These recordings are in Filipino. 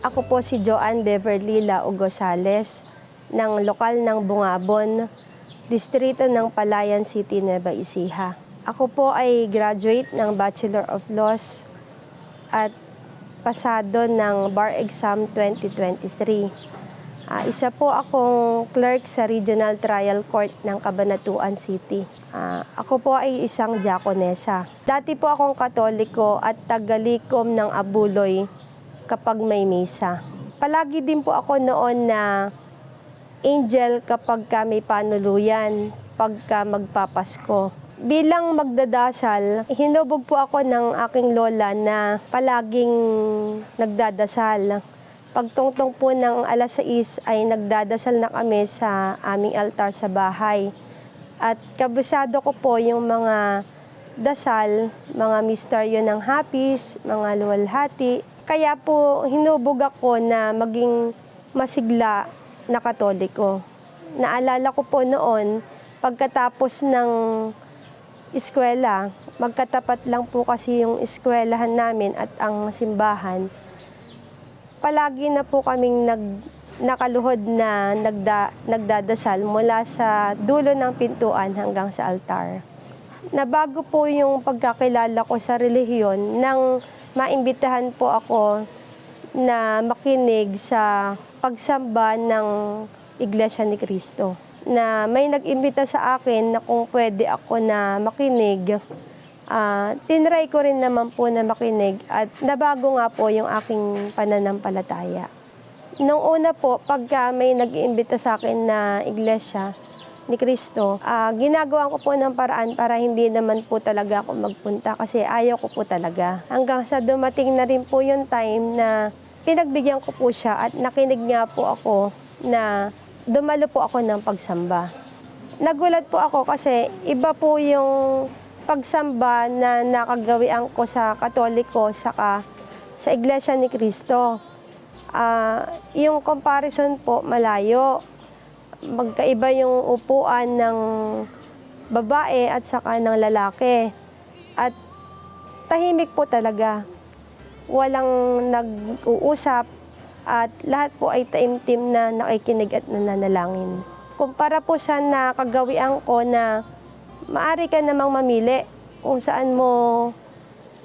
Ako po si Joanne Beverly Lao Gozales ng lokal ng Bungabon, distrito ng Palayan City, Nueva Ecija. Ako po ay graduate ng Bachelor of Laws at pasado ng Bar Exam 2023. Isa po akong clerk sa Regional Trial Court ng Cabanatuan City. Ako po ay isang diakonesa. Dati po akong Katoliko at tagalikom ng abuloy kapag may misa. Palagi din po ako noon na angel kapag may panuluyan, pagka magpapasko. Bilang magdadasal, hinubog po ako ng aking lola na palaging nagdadasal. Pagtungtong po ng alas 6 ay nagdadasal na kami sa aming altar sa bahay. At kabisado ko po yung mga dasal, mga misteryo ng hapis, mga luwalhati. Kaya po hinubog ako na maging masigla na Katoliko. Naalala ko po noon, pagkatapos ng eskwela, magkatapat lang po kasi yung eskwelahan namin at ang simbahan. Palagi na po kaming nakaluhod na nagdadasal mula sa dulo ng pintuan hanggang sa altar. Nabago po yung pagkakilala ko sa relihiyon nang maimbitahan po ako na makinig sa pagsamba ng Iglesia ni Cristo. Na may nag-imbita sa akin na kung pwede ako na makinig. Tinry ko rin naman po na makinig at nabago nga po yung aking pananampalataya. Nung una po, pagka may nag-iimbita sa akin na Iglesia ni Cristo, ginagawa ko po ng paraan para hindi naman po talaga ako magpunta kasi ayaw ko po talaga. Hanggang sa dumating na rin po yung time na pinagbigyan ko po siya at nakinig nga po ako na dumalo po ako ng pagsamba. Nagulat po ako kasi iba po yung pagsamba na nakagawian ko sa Katoliko saka sa Iglesia ni Cristo. Yung comparison po malayo. Magkaiba yung upuan ng babae at saka ng lalaki. At tahimik po talaga. Walang nag-uusap at lahat po ay taimtim na nakikinig at nananalangin. Kumpara po sa nakagawian ko na maaari ka namang mamili kung saan mo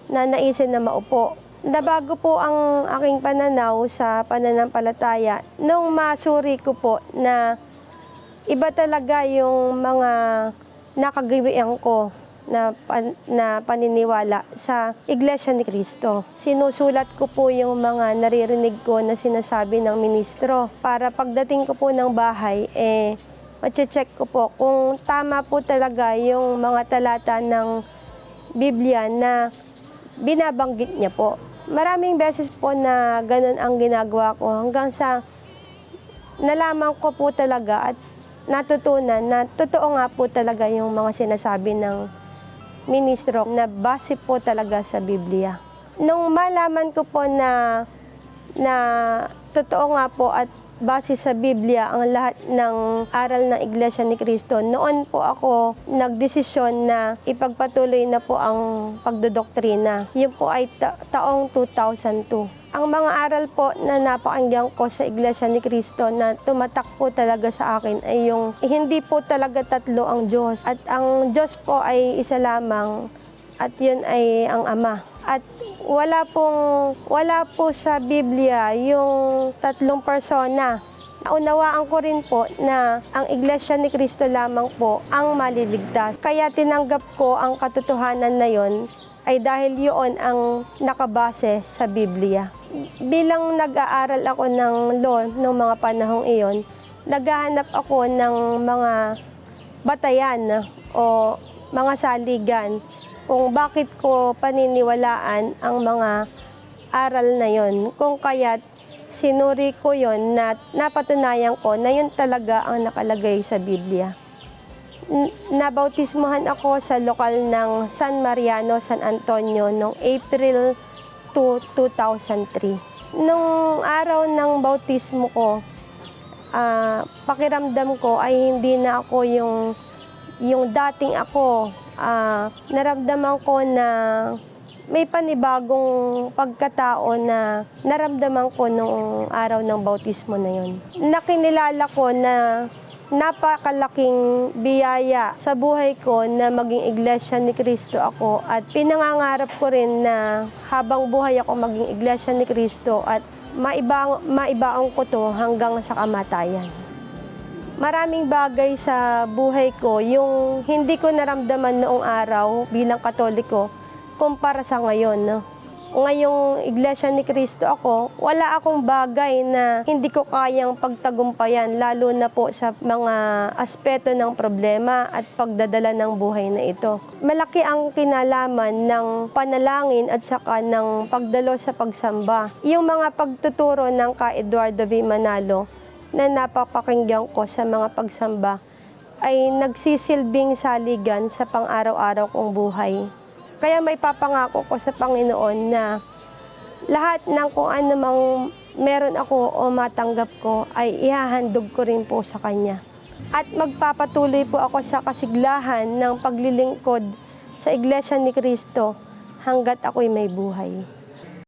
nanaisin na maupo. Nabago po ang aking pananaw sa pananampalataya nung masuri ko po na iba talaga yung mga nakagawian ko na paniniwala sa Iglesia ni Cristo. Sinusulat ko po yung mga naririnig ko na sinasabi ng ministro para pagdating ko po ng bahay, mache-check ko po kung tama po talaga yung mga talata ng Biblia na binabanggit niya po. Maraming beses po na ganun ang ginagawa ko hanggang sa nalaman ko po talaga at natutunan na totoo nga po talaga yung mga sinasabi ng ministro na base po talaga sa Biblia. Nung malaman ko po na totoo nga po at base sa Biblia ang lahat ng aral ng Iglesia ni Cristo, noon po ako nagdesisyon na ipagpatuloy na po ang pagdodoktrina. Yun po ay taong 2002. Ang mga aral po na napakinggan ko sa Iglesia ni Cristo na tumatak po talaga sa akin ay yung hindi po talaga tatlo ang Diyos. At ang Diyos po ay isa lamang at yun ay ang Ama. At wala po sa Biblia yung tatlong persona. Naunawaan ko rin po na ang Iglesia ni Cristo lamang po ang maliligtas. Kaya tinanggap ko ang katotohanan na yon ay dahil yun ang nakabase sa Biblia. Bilang nag-aaral ako ng law noong mga panahong iyon, naghahanap ako ng mga batayan o mga saligan kung bakit ko paniniwalaan ang mga aral na yon. Kung kaya't sinuri ko yon na napatunayan ko na yun talaga ang nakalagay sa Biblia. Nabautismuhan ako sa lokal ng San Mariano, San Antonio noong April 2, 2003. Nung araw ng bautismo ko, pakiramdam ko ay hindi na ako yung dating ako. Naramdaman ko na may panibagong pagkatao na naramdaman ko noong araw ng bautismo na yun. Nakinilala ko na napakalaking biyaya sa buhay ko na maging iglesia ni Cristo ako at pinangangarap ko rin na habang buhay ako maging iglesia ni Cristo at maibaon ko to hanggang sa kamatayan. Maraming bagay sa buhay ko yung hindi ko naramdaman noong araw bilang Katoliko kumpara sa ngayon. No? Ngayong iglesia ni Cristo ako, wala akong bagay na hindi ko kayang pagtagumpayan, lalo na po sa mga aspeto ng problema at pagdadala ng buhay na ito. Malaki ang kinalaman ng panalangin at saka ng pagdalo sa pagsamba. Yung mga pagtuturo ng ka Eduardo V. Manalo na napapakinggan ko sa mga pagsamba ay nagsisilbing saligan sa pang-araw-araw kong buhay. Kaya may papangako ko sa Panginoon na lahat ng kung ano mang meron ako o matanggap ko ay ihahandog ko rin po sa Kanya. At magpapatuloy po ako sa kasiglahan ng paglilingkod sa Iglesia ni Cristo hanggat ako'y may buhay.